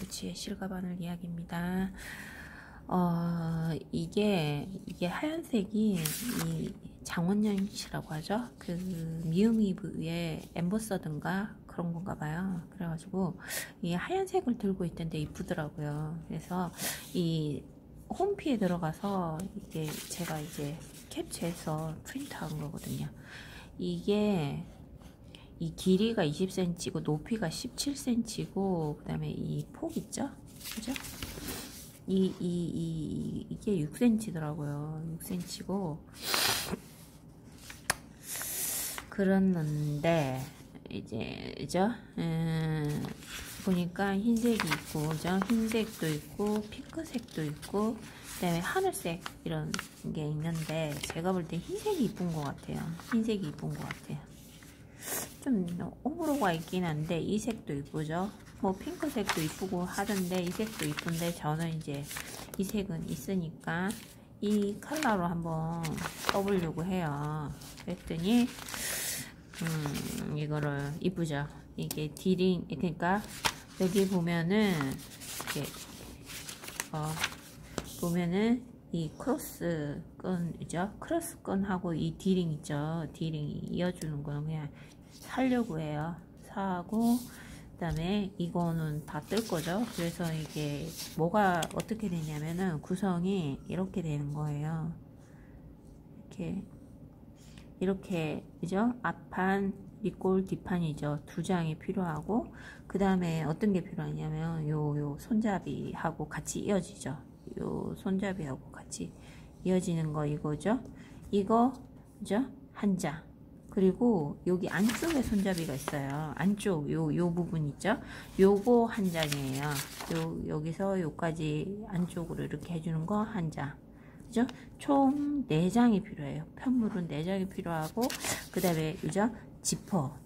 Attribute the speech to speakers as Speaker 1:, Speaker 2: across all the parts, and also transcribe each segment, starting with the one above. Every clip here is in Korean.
Speaker 1: 구찌의 실가바늘 이야기입니다. 이게 하얀색이 이 장원영이라고 하죠. 그 미음이브의 엠버서든가 그런 건가 봐요. 그래가지고 이 하얀색을 들고 있던데 이쁘더라고요. 그래서 이 홈피에 들어가서 이게 제가 이제 캡처해서 프린트한 거거든요. 이게 이 길이가 20cm고 높이가 17cm고 그 다음에 이 폭 있죠? 그죠? 이게 6cm더라고요. 6cm고 그랬는데 이제 그죠? 보니까 흰색이 있고 그죠? 흰색도 있고 핑크색도 있고 그다음에 하늘색 이런 게 있는데 제가 볼 때 흰색이 이쁜 것 같아요. 흰색이 이쁜 것 같아요. 좀 호불호가 있긴 한데 이 색도 이쁘죠. 뭐 핑크색도 이쁘고 하던데 이 색도 이쁜데 저는 이제 이 색은 있으니까 이 컬러로 한번 써보려고 해요. 그랬더니 이거를 이쁘죠. 이게 디링 그러니까 여기 보면은 이렇게 보면은 이 크로스 끈이죠. 크로스 끈하고 이 디링 있죠. 디링이 이어주는 거는 그냥 사려고 해요. 사고 그 다음에 이거는 다 뜰 거죠. 그래서 이게 뭐가 어떻게 되냐면은 구성이 이렇게 되는 거예요. 이렇게 그죠? 앞판 뒷골 뒷판이죠. 두 장이 필요하고 그 다음에 어떤 게 필요하냐면 요 손잡이하고 같이 이어지죠. 요 손잡이하고 같이 이어지는 거 이거죠. 이거 그죠? 한 장. 그리고 여기 안쪽에 손잡이가 있어요. 안쪽 요 부분 있죠. 요거 한 장이에요. 여기서 요까지 안쪽으로 이렇게 해주는 거 한 장. 그죠? 총 4장이 필요해요. 편물은 4장이 필요하고 그 다음에 그죠? 지퍼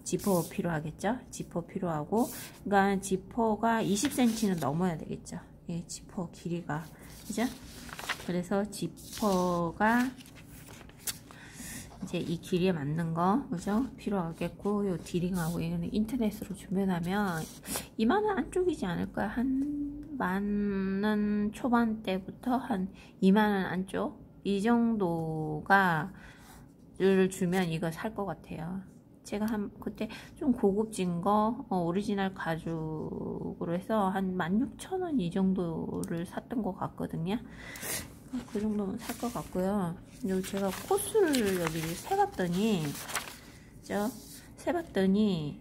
Speaker 1: 필요하겠죠? 지퍼 필요하고 그러니까 지퍼가 20cm는 넘어야 되겠죠? 예, 지퍼 길이가 그죠? 그래서 지퍼가 이제 이 길이에 맞는 거 그죠? 필요하겠고 요 디링하고 이거는 인터넷으로 주문하면 2만원 안쪽이지 않을까요? 한 만원 초반대부터 한 2만원 안쪽 이 정도가 를 주면 이거 살 것 같아요. 제가 그때 좀 고급진 거 오리지널 가죽으로 해서 한 16,000원 이 정도를 샀던 것 같거든요. 그 정도면 살 것 같고요. 그리고 제가 코스를 여기 세봤더니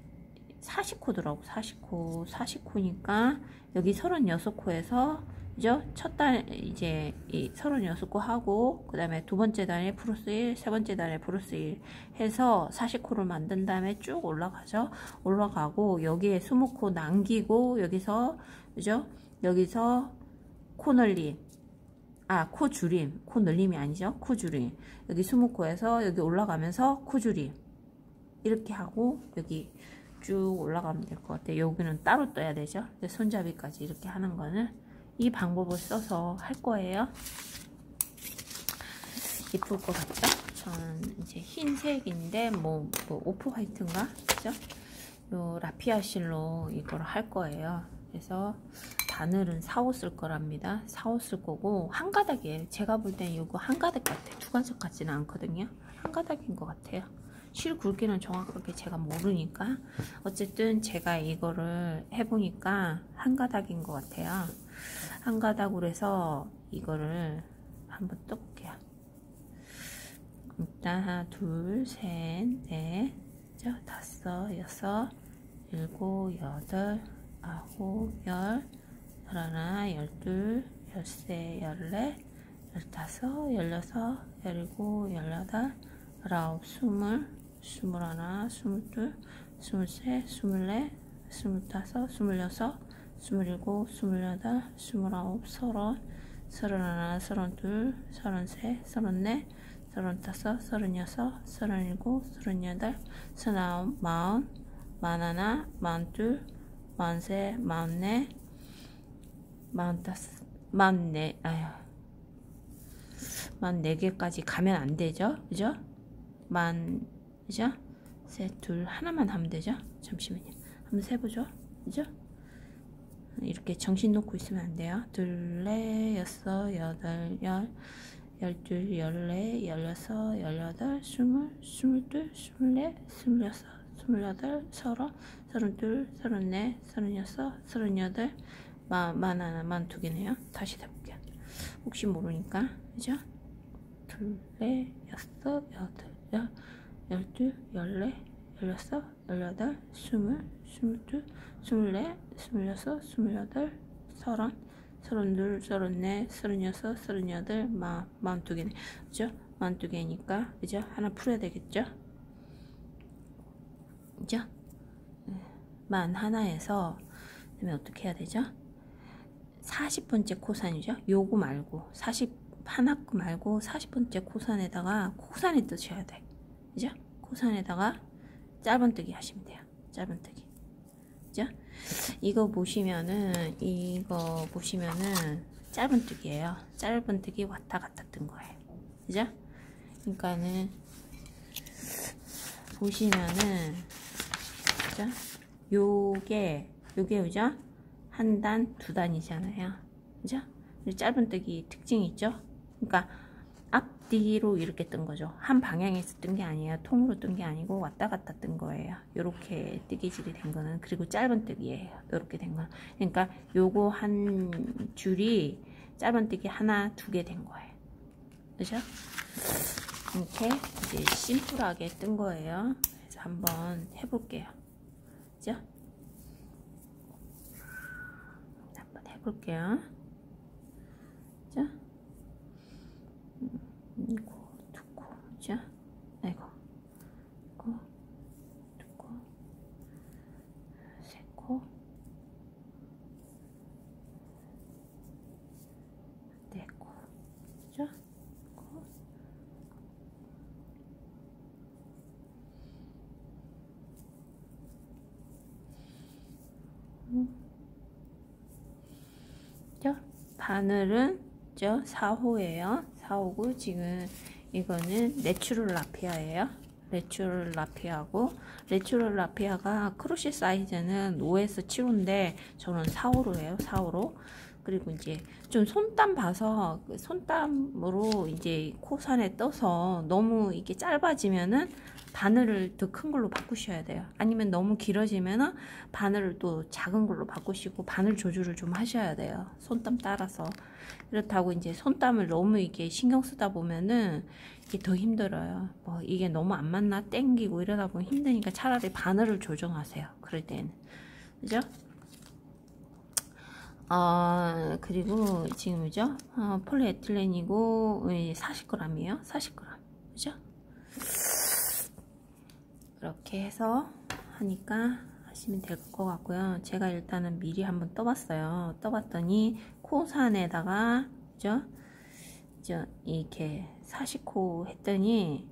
Speaker 1: 40코더라고. 40코니까 여기 36코에서 그죠? 첫 단 이제 이 36코 하고 그 다음에 두 번째 단에 플러스 1, 세 번째 단에 플러스 1 해서 40코를 만든 다음에 쭉 올라가죠. 올라가고 여기에 20코 남기고 여기서 그죠? 여기서 코 늘림 코 줄임, 코 늘림이 아니죠. 코 줄임. 여기 20코에서 여기 올라가면서 코 줄임 이렇게 하고 여기 쭉 올라가면 될 것 같아요. 여기는 따로 떠야 되죠. 손잡이까지 이렇게 하는 거는 이 방법을 써서 할 거예요. 예쁠 것 같죠? 저는 이제 흰색인데 뭐 오프 화이트인가? 그죠? 요 라피아 실로 이걸 할 거예요. 그래서 바늘은 4호 쓸 거랍니다. 4호 쓸 거고 한 가닥이에요. 제가 볼 땐 이거 한 가닥 같아요. 두 가닥 같지는 않거든요. 한 가닥인 것 같아요. 실 굵기는 정확하게 제가 모르니까 어쨌든 제가 이거를 해보니까 한 가닥인 것 같아요. 한 가닥으로 해서 이거를 한번 떠볼게요. 일단 하나, 둘, 셋, 넷, 다섯, 여섯, 일곱, 여덟, 아홉, 열, 열하나, 열둘, 열세, 열넷, 열다섯, 열여섯, 열일곱, 열여덟, 열아홉, 스물, 스물하나, 스물둘, 스물셋, 스물넷, 스물다섯, 스물여섯, 스물일곱, 스물여덟, 스물아홉, 서른, 서른하나, 서른둘, 서른셋, 서른넷, 서른다섯, 서른여섯, 서른일곱, 서른여덟, 서른아홉, 마흔, 마흔하나, 마흔둘, 마흔셋, 마흔넷, 마흔다섯, 마흔넷, 44개까지 가면 안 되죠? 그죠? 그죠? 셋, 둘, 하나만 하면 되죠? 잠시만요. 한번 세보죠? 그죠? 이렇게 정신 놓고 있으면 안 돼요. 둘, 넷, 여섯, 여덟, 열둘, 열네, 열여섯, 열여덟, 스물, 스물둘, 스물넷, 스물여섯, 스물여덟, 서른, 서른둘, 서른넷, 서른여섯, 서른여덟, 만하나, 만두 개네요. 다시 해볼게요. 혹시 모르니까, 그죠? 둘, 넷, 여섯, 여덟, 열둘, 열네, 열여섯, 열여덟, 스물, 스물둘, 스물넷, 스물여섯, 스물여덟, 서른, 서른둘, 서른넷, 서른여섯, 서른여덟, 마흔두 개네. 그죠? 마흔두 개니까, 그죠? 하나 풀어야 되겠죠? 그죠? 만 하나에서, 그다음에 어떻게 해야 되죠? 40번째 코산이죠? 요거 말고, 하나 거 말고 40번째 코산에다가 코산에 뜨셔야 돼. 그죠? 코산에다가 짧은뜨기 하시면 돼요. 짧은뜨기. 그죠? 이거 보시면은 짧은뜨기예요. 짧은뜨기 왔다 갔다 뜬 거예요. 그죠? 그러니까는 보시면은 그죠? 요게 그죠? 한 단, 두 단이잖아요. 그죠? 짧은뜨기 특징이 있죠? 그러니까 앞뒤로 이렇게 뜬 거죠. 한 방향에서 뜬 게 아니에요. 통으로 뜬 게 아니고 왔다 갔다 뜬 거예요. 요렇게 뜨개질이 된 거는. 그리고 짧은 뜨기예요. 요렇게 된 거. 그러니까 요거 한 줄이 짧은 뜨기 하나, 두 개 된 거예요. 그죠? 이렇게 이제 심플하게 뜬 거예요. 그래서 한번 해볼게요. 그죠? 한번 해볼게요. 그죠? 이거 두고, 그죠? 아이고, 이거 두고, 세고, 네고, 그죠? 그죠? 바늘은 저 4호예요. 4호고 지금 이거는 내추럴 라피아예요. 내추럴 라피아고 내추럴 라피아가 크로시 사이즈는 5에서 7호인데 저는 4호로 해요. 4호로. 그리고 이제 좀 손땀 봐서 손땀으로 이제 코산에 떠서 너무 이게 짧아지면은 바늘을 더 큰 걸로 바꾸셔야 돼요. 아니면 너무 길어지면은 바늘을 또 작은 걸로 바꾸시고 바늘 조절을 좀 하셔야 돼요. 손땀 따라서. 그렇다고 이제 손땀을 너무 이게 신경 쓰다 보면은 이게 더 힘들어요. 뭐 이게 너무 안 맞나 땡기고 이러다 보면 힘드니까 차라리 바늘을 조정하세요. 그럴 때는. 그죠? 그리고 지금 그죠? 폴리에틸렌이고 40g이에요. 40g. 그죠? 이렇게 해서 하니까 하시면 될 것 같고요. 제가 일단은 미리 한번 떠봤어요. 떠봤더니 코산에다가 그죠? 이렇게 40코 했더니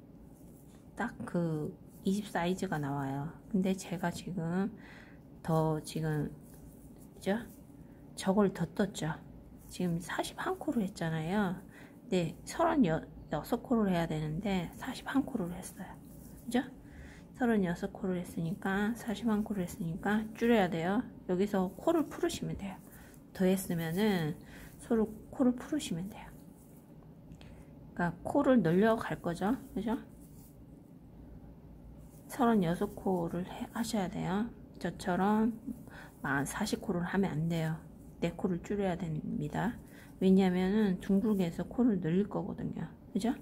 Speaker 1: 딱 그 20 사이즈가 나와요. 근데 제가 지금 그죠? 저걸 더 떴죠. 지금 41코를 했잖아요. 네, 36코를 해야 되는데 41코를 했어요. 그죠? 36코를 했으니까 41코를 했으니까 줄여야 돼요. 여기서 코를 풀으시면 돼요. 더 했으면은 서로 코를 풀으시면 돼요. 그러니까 코를 늘려갈 거죠. 그죠? 36코를 하셔야 돼요. 저처럼 40코를 하면 안 돼요. 4코를 줄여야 됩니다. 왜냐면은 둥글게 해서 코를 늘릴 거거든요. 그죠?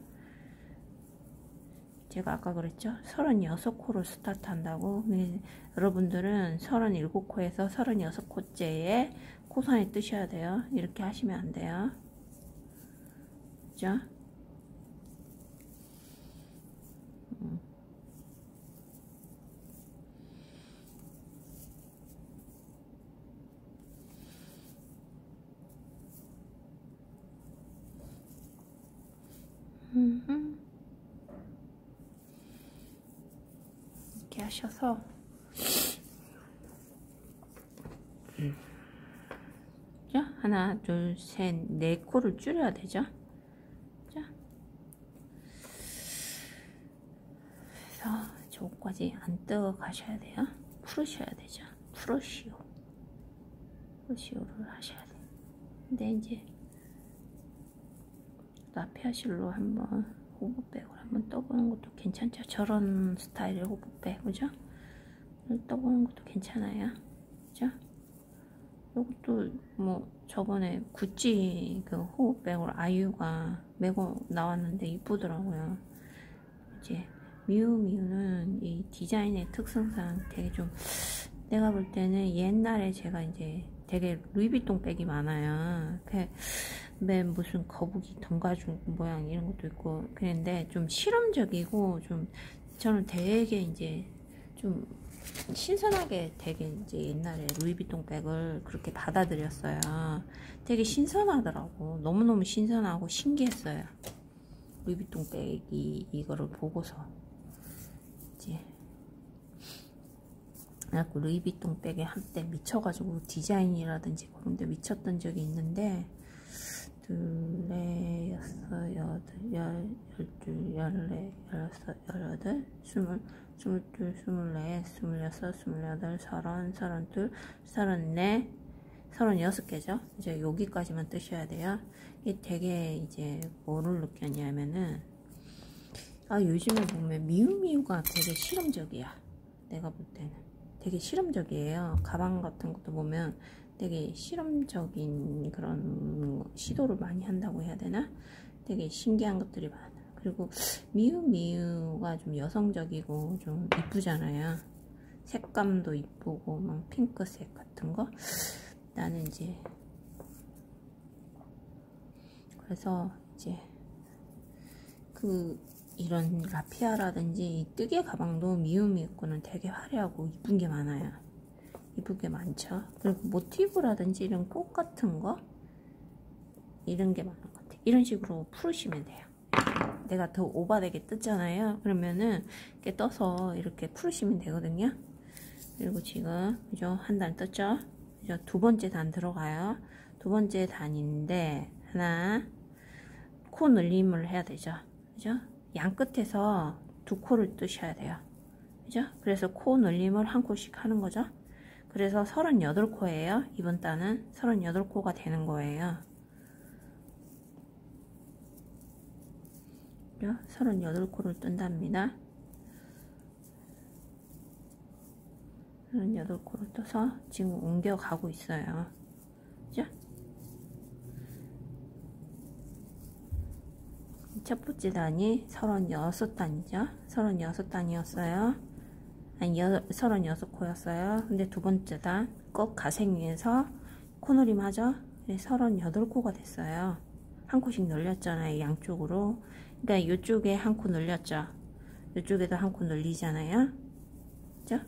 Speaker 1: 제가 아까 그랬죠? 36코로 스타트 한다고. 여러분들은 37코에서 36코째에 코선에 뜨셔야 돼요. 이렇게 하시면 안 돼요. 그죠? 이렇게 하셔서 하나, 둘, 셋, 네 코를 줄여야 되죠. 자, 그래서 저거까지 안 뜨거 가셔야 돼요. 풀으셔야 되죠. 풀으시오. 크로시오를 하셔야 돼. 근데 이제 라피아실로 한번 호보백을 한번 떠보는 것도 괜찮죠. 저런 스타일의 호보백, 그죠? 떠보는 것도 괜찮아요. 그죠? 이것도 뭐 저번에 구찌 그 호보백으로 아이유가 메고 나왔는데 이쁘더라고요. 이제 미우미우는 이 디자인의 특성상 되게 좀, 내가 볼 때는 옛날에 제가 이제 되게 루이비통 백이 많아요. 맨 무슨 거북이 덩가죽 모양 이런 것도 있고 그런데 좀 실험적이고, 좀 저는 되게 이제 좀 신선하게, 되게 이제 옛날에 루이비통 백을 그렇게 받아들였어요. 되게 신선하더라고. 너무너무 신선하고 신기했어요. 루이비통 백이 이거를 보고서 이제 그래갖고 루이비통 백에 한때 미쳐가지고 디자인이라든지 그런 데 미쳤던 적이 있는데, 둘, 넷, 여섯, 여덟, 열둘, 열넷, 열여섯, 열여덟, 스물둘, 스물넷, 스물여섯, 스물여덟, 서른, 서른둘, 서른넷, 36개죠. 이제 여기까지만 뜨셔야 돼요. 이게 되게 이제 뭐를 느꼈냐면은, 요즘에 보면 미우미우가 되게 실험적이야. 내가 볼 때는 되게 실험적이에요. 가방 같은 것도 보면 되게 실험적인 그런 시도를 많이 한다고 해야 되나? 되게 신기한 것들이 많아. 그리고 미우미우가 좀 여성적이고 좀 이쁘잖아요. 색감도 이쁘고 막 핑크색 같은 거. 나는 이제 그래서 이제 이런 라피아라든지 이 뜨개 가방도 미우미우 거는 되게 화려하고 이쁜 게 많아요. 이쁜 게 많죠. 그리고 모티브라든지 이런 꽃 같은 거 이런 게 많은 것 같아요. 이런 식으로 풀으시면 돼요. 내가 더 오버되게 뜯잖아요. 그러면은 이렇게 떠서 이렇게 풀으시면 되거든요. 그리고 지금 그죠? 한 단 떴죠? 그죠? 두 번째 단 들어가요. 두 번째 단인데 하나 코 늘림을 해야 되죠. 그죠? 양 끝에서 두 코를 뜨셔야 돼요. 그죠? 그래서 코 늘림을 한 코씩 하는 거죠. 그래서 38코예요. 이번 단은 38코가 되는 거예요. 38코를 뜬답니다. 38코를 떠서 지금 옮겨가고 있어요. 그죠? 첫 번째 단이 36단이죠. 36단이었어요. 아니 36코였어요. 근데 두 번째 단 꼭 가생위에서 코너림 하죠. 38코가 됐어요. 한 코씩 늘렸잖아요. 양쪽으로. 그러니까 이쪽에 한 코 늘렸죠. 이쪽에도 한 코 늘리잖아요. 그죠?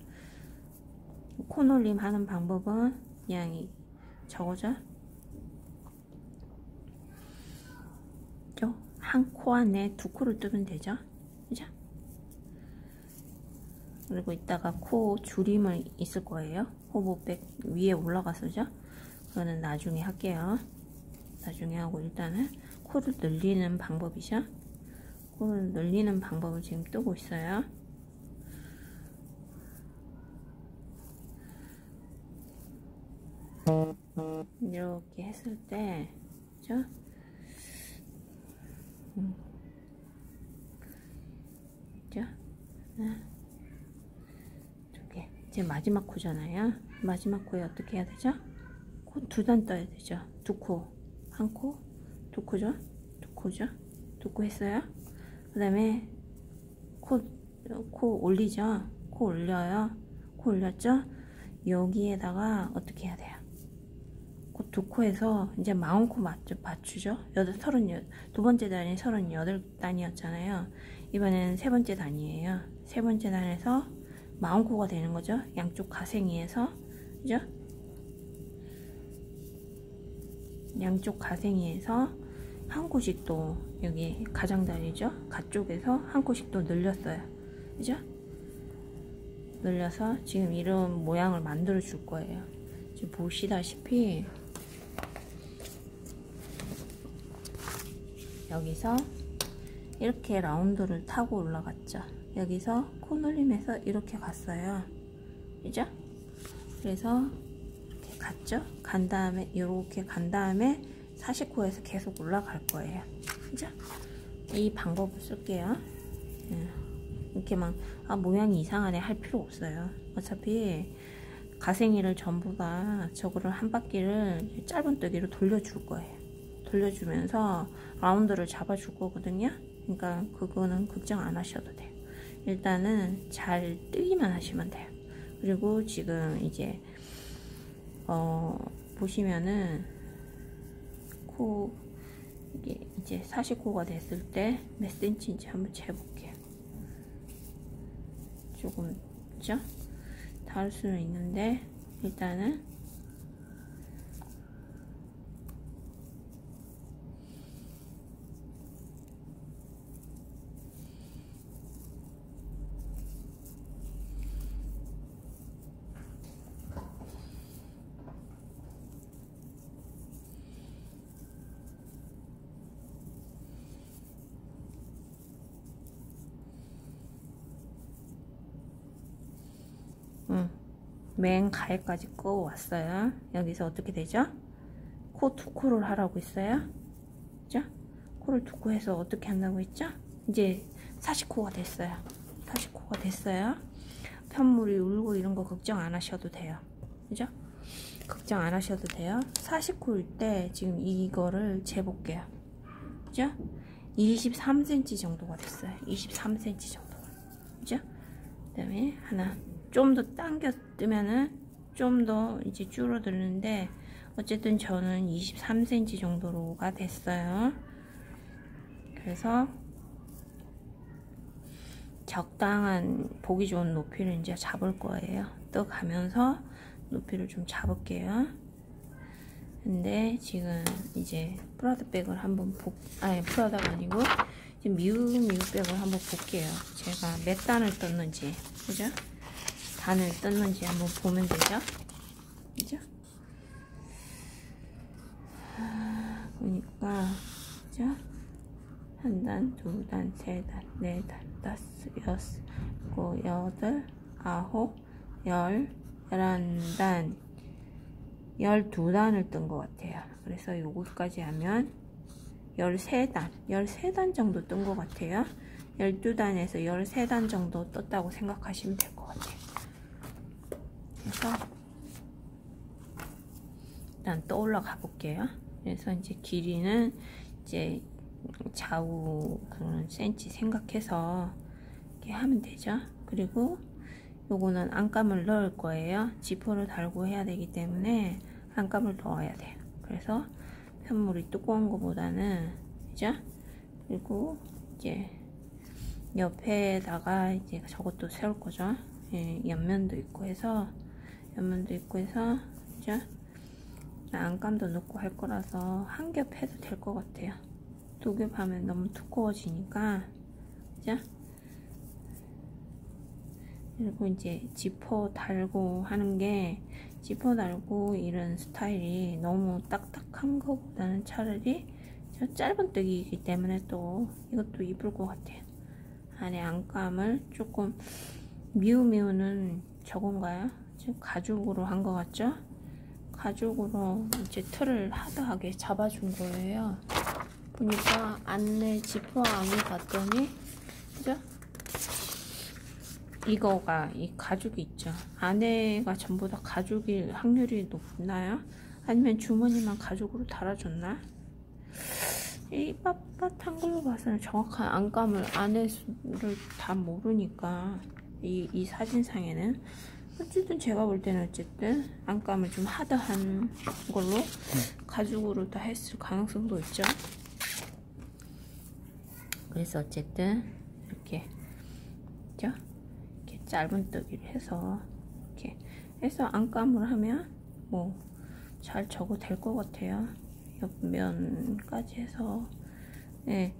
Speaker 1: 코놀림 하는 방법은 그냥 저거죠. 한 코 안에 두 코를 뜨면 되죠. 그죠? 그리고 이따가 코 줄임을 있을 거예요. 호보백 위에 올라가서죠. 그거는 나중에 할게요. 나중에 하고 일단은 코를 늘리는 방법이죠. 코를 늘리는 방법을 지금 뜨고 있어요. 이렇게 했을 때, 그죠? 그죠? 하나, 두 개. 이제 마지막 코잖아요. 마지막 코에 어떻게 해야 되죠? 코 두 단 떠야 되죠. 두 코, 한 코, 두 코죠? 두 코죠? 두 코 했어요. 그 다음에 코 올리죠? 코 올려요. 코 올렸죠? 여기에다가 어떻게 해야 돼요? 두 코에서 이제 40코 맞추죠? 두 번째 단이 38단이었잖아요. 이번에는 세 번째 단이에요. 세 번째 단에서 40코가 되는 거죠. 양쪽 가생이에서. 그죠? 양쪽 가생이에서 한 코씩 또 여기 가장자리죠? 가쪽에서 한 코씩 또 늘렸어요. 그죠? 늘려서 지금 이런 모양을 만들어 줄 거예요. 지금 보시다시피 여기서 이렇게 라운드를 타고 올라갔죠. 여기서 코놀림에서 이렇게 갔어요. 그죠? 그래서 이렇게 갔죠? 간 다음에 이렇게 간 다음에 40코에서 계속 올라갈 거예요. 그죠? 이 방법을 쓸게요. 이렇게 막 모양이 이상하네 할 필요 없어요. 어차피 가생이를 전부 다 저거를 한 바퀴를 짧은뜨기로 돌려줄 거예요. 돌려주면서 라운드를 잡아줄 거거든요. 그러니까 그거는 걱정 안 하셔도 돼요. 일단은 잘 뜨기만 하시면 돼요. 그리고 지금 이제 보시면은 코 이게 이제 40코가 됐을 때 몇 센치인지 한번 재볼게요. 조금 그죠? 다를 수는 있는데 일단은 맨 가에까지 끄고 왔어요. 여기서 어떻게 되죠? 코 2코를 하라고 했어요. 그죠? 코를 2코 해서 어떻게 한다고 했죠? 이제 40코가 됐어요. 40코가 됐어요. 편물이 울고 이런 거 걱정 안 하셔도 돼요. 그죠? 걱정 안 하셔도 돼요. 40코일 때 지금 이거를 재볼게요. 그죠? 23cm 정도가 됐어요. 23cm 정도. 그죠? 그 다음에 하나 좀 더 당겨 뜨면은 좀 더 이제 줄어드는데 어쨌든 저는 23cm 정도가 됐어요. 그래서 적당한 보기 좋은 높이를 이제 잡을 거예요. 떠가면서 높이를 좀 잡을게요. 근데 지금 이제 프라다백을 한번 프라다가 아니고 지금 미우백을 한번 볼게요. 제가 몇 단을 떴는지, 그죠? 단을 떴는지 한번 보면 되죠? 그죠? 보니까, 그죠? 한 단, 두 단, 세 단, 네 단, 다섯, 여섯, 일곱, 여덟, 아홉, 열, 11단, 12단을 뜬 것 같아요. 그래서 요거까지 하면 13단, 13단 정도 뜬 것 같아요. 12단에서 13단 정도 떴다고 생각하시면 될 것 같아요. 그래서 일단 또 올라가 볼게요. 그래서 이제 길이는 이제 좌우 그런 센치 생각해서 이렇게 하면 되죠. 그리고 요거는 안감을 넣을 거예요. 지퍼를 달고 해야 되기 때문에 안감을 넣어야 돼요. 그래서 편물이 두꺼운 것보다는, 그죠? 그리고 이제 옆에다가 이제 저것도 세울 거죠. 예, 옆면도 있고 해서 그죠? 안감도 넣고 할 거라서 한 겹 해도 될 것 같아요. 두 겹 하면 너무 두꺼워지니까, 그죠? 그리고 이제 지퍼 달고 하는 게, 지퍼 달고 이런 스타일이 너무 딱딱한 것보다는 차라리 짧은뜨기이기 때문에 또 이것도 이쁠 것 같아요. 안에 안감을 조금 미우미우는 저건가요? 지금 가죽으로 한 것 같죠? 가죽으로 이제 틀을 하드하게 잡아준 거예요. 보니까 안에 지퍼 안을 봤더니, 그죠? 이거가 이 가죽이 있죠. 안에가 전부 다 가죽일 확률이 높나요? 아니면 주머니만 가죽으로 달아줬나? 이 빳빳한 걸로 봐서는 정확한 안감을 안에를 다 모르니까 이 사진상에는 어쨌든 제가 볼 때는 어쨌든 안감을 좀 하드한 걸로 가죽으로 다 했을 가능성도 있죠. 그래서 어쨌든 이렇게 그죠? 이렇게 짧은뜨기를 해서 이렇게 해서 안감을 하면 뭐 잘 적어 될 것 같아요. 옆면까지 해서. 네,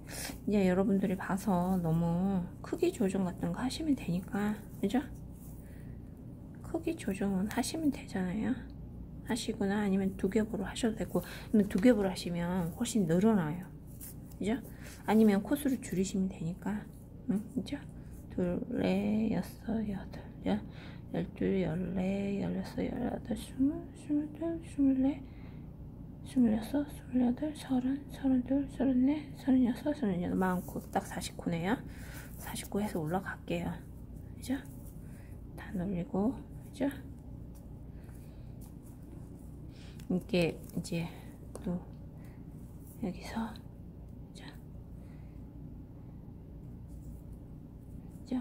Speaker 1: 이제 여러분들이 봐서 너무 크기 조정 같은 거 하시면 되니까, 그죠? 크기 조정은 하시면 되잖아요. 하시거나 아니면 두 겹으로 하셔도 되고, 아니면 두 겹으로 하시면 훨씬 늘어나요. 그죠? 아니면 코수를 줄이시면 되니까, 응? 그죠? 둘, 넷, 여섯, 여덟, 12, 14, 16, 17, 18, 20, 21, 22, 23, 24, 30, 32, 34, 36, 37, 49. 딱 49네요. 49 해서 올라갈게요. 그죠? 다 올리고, 그죠? 이게 이제 또 여기서 자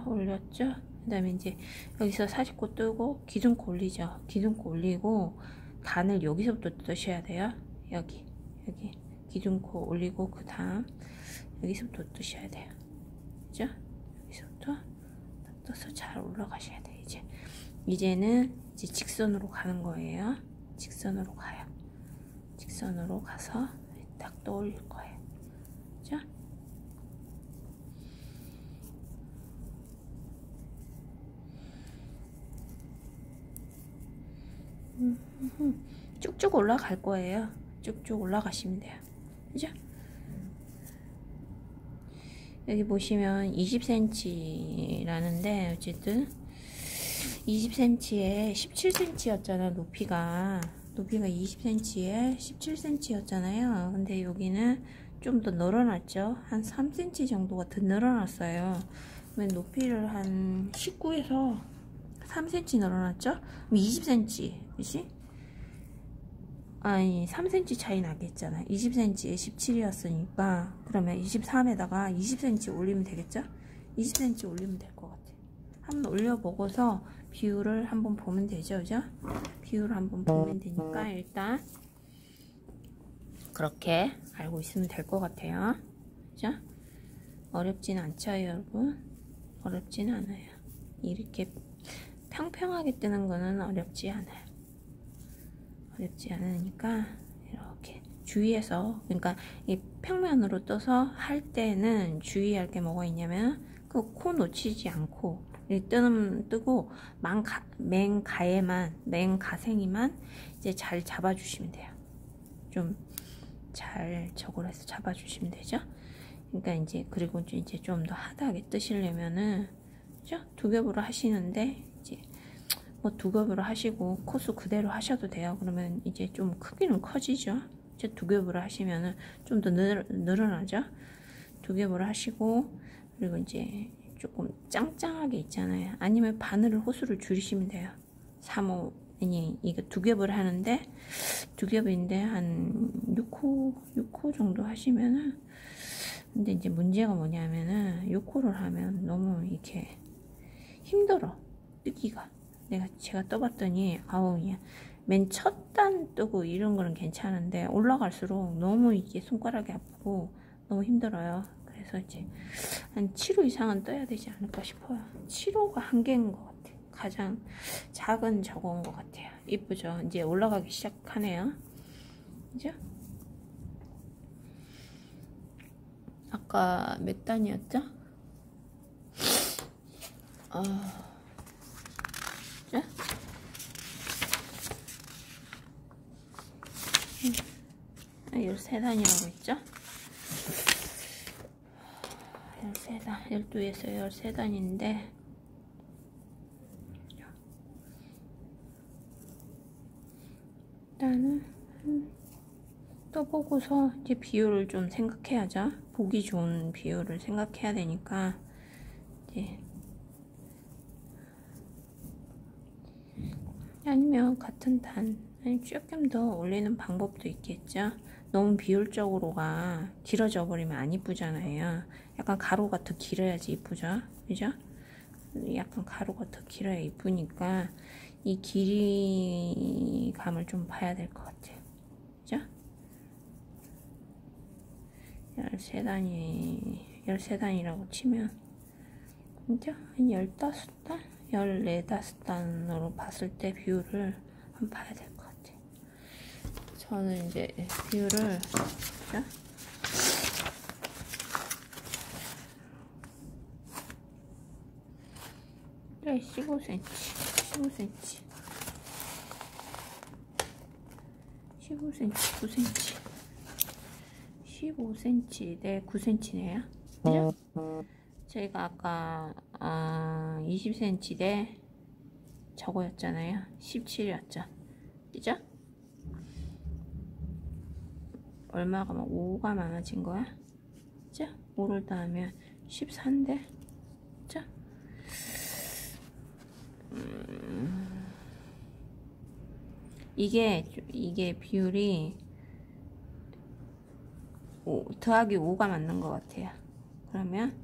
Speaker 1: 올렸죠. 그 다음에 이제 여기서 49 뜨고 기둥코 올리죠. 기둥코 올리고 단을 여기서부터 뜨셔야 돼요. 여기 기둥코 올리고 그 다음 여기서부터 뜨셔야 돼요. 그죠? 여기서부터 떠서 잘 올라가셔야 돼요. 이제는 이제 직선으로 가는 거예요. 직선으로 가요. 직선으로 가서 딱 떠올릴 거예요. 그죠? 쭉쭉 올라갈 거예요. 쭉쭉 올라가시면 돼요. 그죠? 여기 보시면 20cm라는데 어쨌든 20cm에 17cm였잖아. 높이가 20cm에 17cm였잖아요. 근데 여기는 좀 더 늘어났죠. 한 3cm 정도가 더 늘어났어요. 그러면 높이를 한 19에서 3cm 늘어났죠? 그럼 20cm, 그치? 아니 3cm 차이 나겠잖아. 20cm에 17이었으니까 그러면 23에다가 20cm 올리면 되겠죠? 20cm 올리면 될 것 같아. 한번 올려보고서 비율을 한번 보면 되죠, 그죠? 비율을 한번 보면 되니까 일단 그렇게 알고 있으면 될 것 같아요. 그죠? 어렵진 않죠, 여러분? 어렵진 않아요. 이렇게 평평하게 뜨는 거는 어렵지 않아요. 어렵지 않으니까 이렇게 주의해서, 그러니까 이 평면으로 떠서 할 때는 주의할 게 뭐가 있냐면 그 코 놓치지 않고 뜨고 맨가생이만 이제 잘 잡아주시면 돼요. 좀 잘 저걸 해서 잡아주시면 되죠. 그러니까 이제 그리고 이제 좀 더 하드하게 뜨시려면은 그죠? 두 겹으로 하시는데 이제 뭐 두 겹으로 하시고 코스 그대로 하셔도 돼요. 그러면 이제 좀 크기는 커지죠. 이제 두 겹으로 하시면은 좀 더 늘어나죠. 두 겹으로 하시고 그리고 이제 조금 짱짱하게 있잖아요. 아니면 바늘 호수를 줄이시면 돼요. 3호 아니 이거 두 겹을 하는데 두 겹인데 한 6호 정도 하시면은, 근데 이제 문제가 뭐냐면은 6호를 하면 너무 이렇게 힘들어 뜨기가. 제가 떠봤더니 아우 맨 첫 단 뜨고 이런 거는 괜찮은데 올라갈수록 너무 이게 손가락이 아프고 너무 힘들어요. 그래서 이제 한 7호 이상은 떠야 되지 않을까 싶어요. 7호가 한계인 것 같아요. 가장 작은 저거인 것 같아요. 이쁘죠? 이제 올라가기 시작하네요. 그죠? 아까 몇 단이었죠? 자? 13단이라고 했죠? 13단, 12에서 13단인데 일단은 떠보고서 이제 비율을 좀 생각해야죠. 보기 좋은 비율을 생각해야 되니까 이제 아니면 같은 단 아니 조금 더 올리는 방법도 있겠죠. 너무 비율적으로가 길어져 버리면 안 이쁘잖아요. 약간 가로가 더 길어야지 이쁘죠. 그죠? 약간 가로가 더 길어야 이쁘니까 이 길이감을 좀 봐야 될 것 같아요. 그죠? 13단이라고 치면 그죠? 한 15단? 14~15단으로 봤을 때 비율을 한번 봐야 될 것 같아요. 저는 이제 비율을 그죠? 네, 15cm 9cm 15cm 대 9cm네요. 그죠? 저희가 아까 20cm 대 저거였잖아요. 17이었죠. 그죠? 얼마가 막 5가 많아진 거야? 그죠? 5를 더하면 14인데, 그죠? 이게 비율이 더하기 5가 맞는 것 같아요. 그러면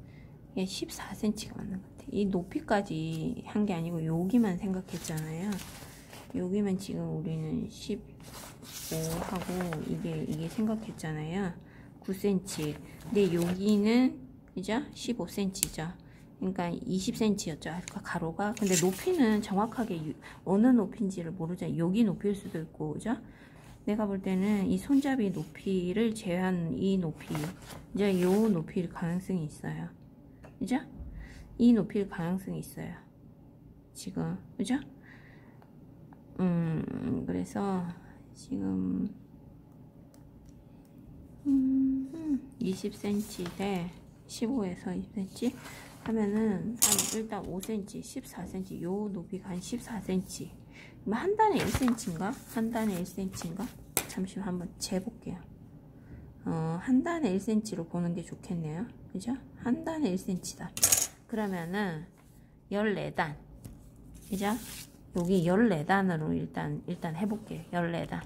Speaker 1: 이게 14cm가 맞는 것 같아요. 이 높이까지 한 게 아니고 여기만 생각했잖아요. 여기만 지금 우리는 15하고 이게 생각했잖아요. 9cm. 근데 여기는 그죠? 15cm죠. 그러니까 20cm였죠. 가로가. 근데 높이는 정확하게 어느 높이인지를 모르잖아요. 여기 높이일 수도 있고, 그죠? 내가 볼 때는 이 손잡이 높이를 제한 이 높이, 이제 요 높이일 가능성이 있어요. 그죠? 이 높이일 가능성이 있어요. 지금, 그죠? 그래서 지금 20cm 대 15에서 20cm 하면은 한 일단 5cm, 14cm, 요 높이가 한 14cm. 한 단에 1cm인가? 한 단에 1cm인가? 잠시만 한번 재볼게요. 한 단에 1cm로 보는 게 좋겠네요. 그죠? 한 단에 1cm다. 그러면은 14단. 그죠? 여기 14단으로 일단 해볼게요. 14단.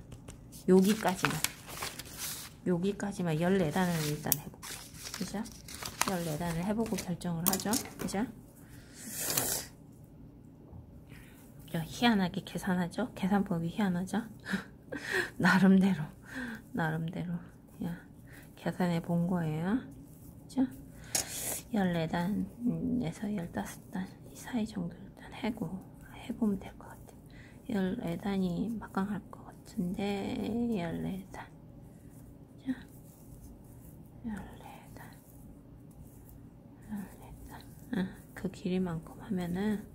Speaker 1: 여기까지만 14단을 일단 해볼게요. 그죠? 14단을 해보고 결정을 하죠. 그죠? 희한하게 계산하죠? 계산법이 희한하죠? 나름대로 계산해 본 거예요. 그죠? 14단에서 15단 사이 정도 일단 해보면 될 것 같아요. 14단이 막강할 것 같은데 14단. 그죠? 14단. 그 길이만큼 하면은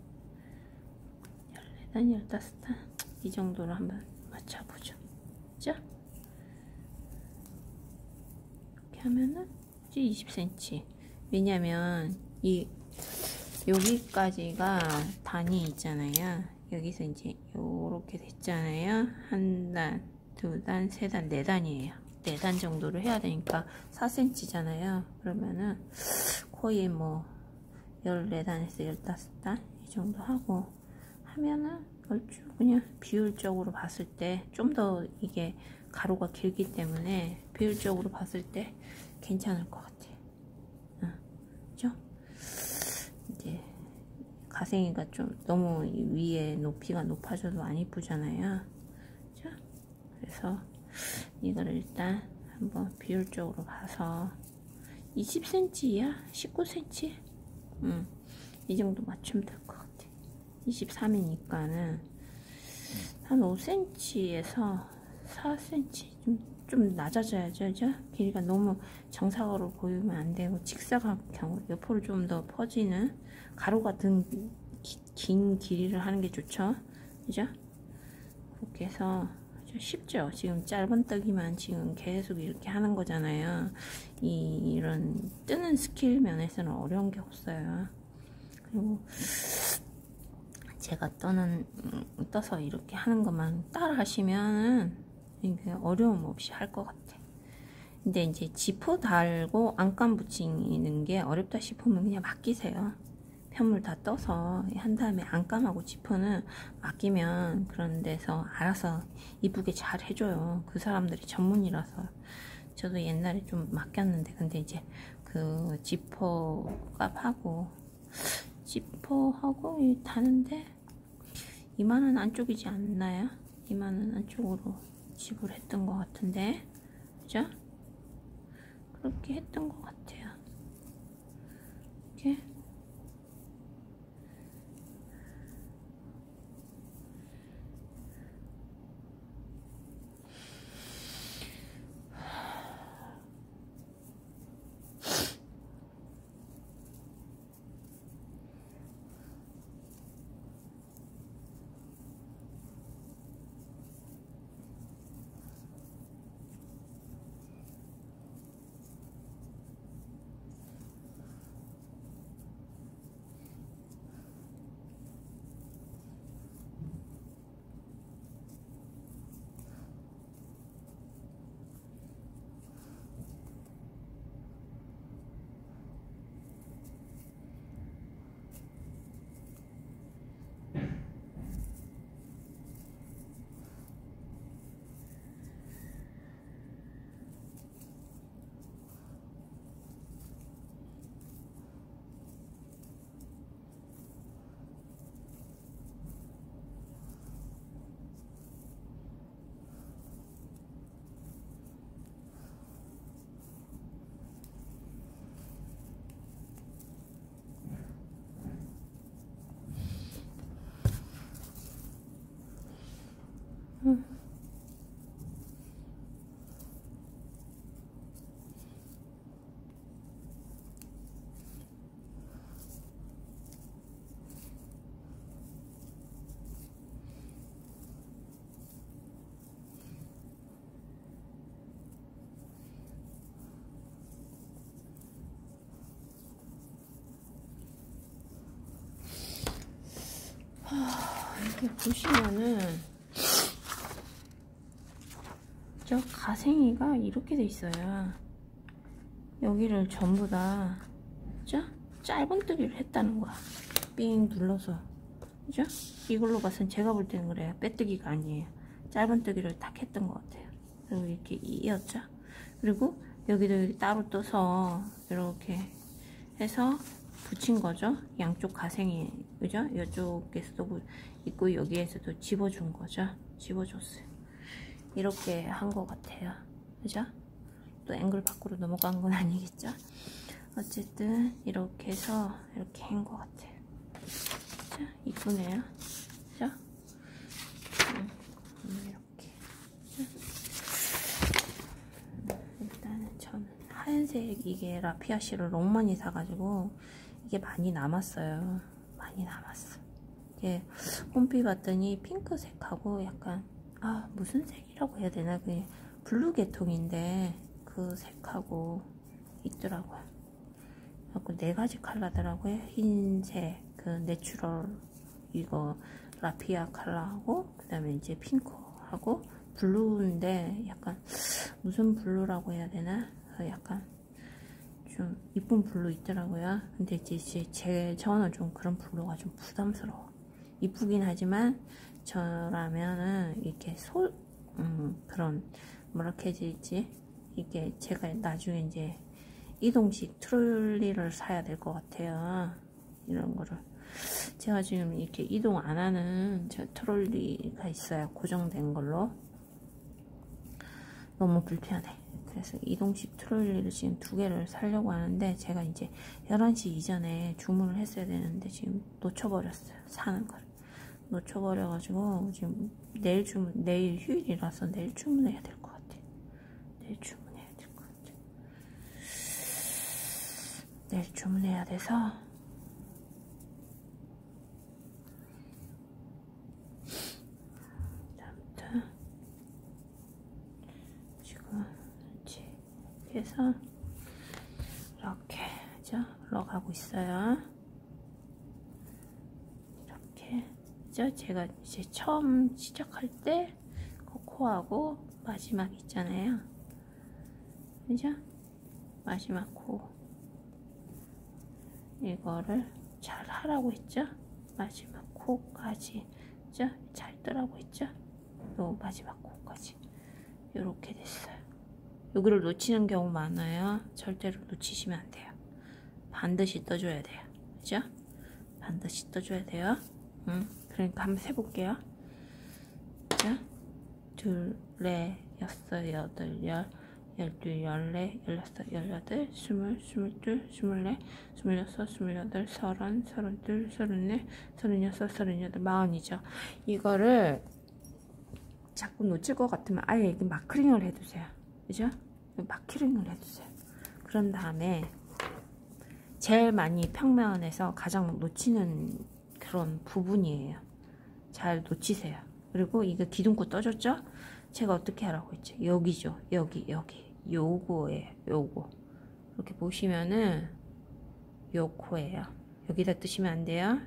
Speaker 1: 14단, 15단 이 정도로 한번 맞춰보죠. 그죠? 이렇게 하면은 이제 20cm. 왜냐면 여기까지가 단이 있잖아요. 여기서 이제 요렇게 됐잖아요. 한 단, 두 단, 세 단, 네 단이에요. 4단 정도를 해야 되니까 4cm잖아요. 그러면은 거의 뭐 14단에서 15단 이 정도 하고 하면은 얼추 그냥 비율적으로 봤을 때 좀 더 이게 가로가 길기 때문에 비율적으로 봤을 때 괜찮을 것 같아요. 그죠? 이제 가생이가 좀 너무 위에 높이가 높아져도 안 이쁘잖아요. 그죠? 그래서 이거를 일단 한번 비율적으로 봐서 20cm야? 19cm? 이 정도 맞추면 될 것 같아. 23이니까는 한 5cm에서 4cm 좀 낮아져야죠. 그죠? 길이가 너무 정사각으로 보이면 안 되고 직사각형으로 옆으로 좀 더 퍼지는 가로 같은 긴 길이를 하는 게 좋죠. 그죠? 그렇게 해서 쉽죠. 지금 짧은 뜨기만 지금 계속 이렇게 하는 거잖아요. 이런 뜨는 스킬 면에서는 어려운 게 없어요. 그리고 제가 떠서 이렇게 하는 것만 따라 하시면은 어려움 없이 할 것 같아. 근데 이제 지퍼 달고 안감 붙이는 게 어렵다 싶으면 그냥 맡기세요. 편물 다 떠서 한 다음에 안감하고 지퍼는 맡기면 그런 데서 알아서 이쁘게 잘 해줘요. 그 사람들이 전문이라서. 저도 옛날에 좀 맡겼는데 근데 이제 그 지퍼 값하고 다는데 2만원 안쪽이지 않나요? 2만원 안쪽으로 지불했던 것 같은데 그죠? 그렇게 했던 것 같아요. 이렇게 보시면은 저 가생이가 이렇게 돼 있어요. 여기를 전부 다 그죠? 짧은뜨기를 했다는 거야. 삥 눌러서 그죠? 이걸로 봐선 제가 볼 때는 그래요. 빼뜨기가 아니에요. 짧은뜨기를 딱 했던 것 같아요. 그리고 이렇게 이었죠. 그리고 여기도 여기 따로 떠서 이렇게 해서 붙인 거죠. 양쪽 가생이 그죠? 이쪽에서도 있고 여기에서도 집어준 거죠. 집어줬어요. 이렇게 한 것 같아요. 그죠? 또 앵글 밖으로 넘어간 건 아니겠죠? 어쨌든 이렇게 해서 이렇게 한 것 같아요. 자, 이쁘네요. 그죠? 이렇게. 일단은 저는 하얀색 이게 라피아 실을 너무 많이 사가지고 이게 많이 남았어요. 많이 남았어. 이게 홈피 봤더니 핑크색하고 약간 무슨 색이라고 해야 되나? 그 블루 계통인데 그 색하고 있더라고요. 그래서 4가지 컬러더라고요. 흰색, 그 내추럴 이거 라피아 컬러하고 그 다음에 이제 핑크하고 블루인데 약간 무슨 블루라고 해야 되나? 약간 좀 이쁜 블루 있더라고요. 근데 이제 저는 좀 그런 블루가 좀 부담스러워. 이쁘긴 하지만 저라면은 이렇게 그런 뭐랄까 해야 되지? 이게 제가 나중에 이제 이동식 트롤리를 사야 될 것 같아요. 이런 거를 제가 지금 이렇게 이동 안 하는 저 트롤리가 있어요. 고정된 걸로. 너무 불편해. 그래서 이동식 트롤리를 지금 2개를 사려고 하는데 제가 이제 11시 이전에 주문을 했어야 되는데 지금 놓쳐버렸어요. 사는 걸 놓쳐버려가지고 지금 내일 휴일이라서 내일 주문해야 될 것 같아. 내일 주문해야 될 것 같아. 내일 주문해야 돼서 아무튼 지금 이렇게 해서 이렇게 그죠? 올라가고 있어요. 이렇게 그죠? 제가 이제 처음 시작할 때 코하고 마지막 있잖아요. 그죠? 마지막 코 이거를 잘 하라고 했죠? 마지막 코까지 그죠? 잘 뜨라고 했죠? 요 마지막 코까지 이렇게 됐어요. 여기를 놓치는 경우 많아요. 절대로 놓치시면 안 돼요. 반드시 떠줘야 돼요. 그죠? 반드시 떠줘야 돼요. 그러니까 한번 세볼게요. 자, 2, 4, 6, 8, 10, 12, 14, 16, 18, 20, 22, 24, 26, 28, 30, 32, 34, 36, 38, 40이죠. 이거를 자꾸 놓칠 것 같으면 아예 이렇게 마크링을 해두세요. 그죠? 마크링을 해두세요. 그런 다음에 제일 많이 평면에서 가장 놓치는 그런 부분이에요. 잘 놓치세요. 그리고 이거 기둥코 떠줬죠? 제가 어떻게 하라고 했죠? 여기죠. 여기 요거예요. 요거 이렇게 보시면은 요 코예요. 여기다 뜨시면 안 돼요.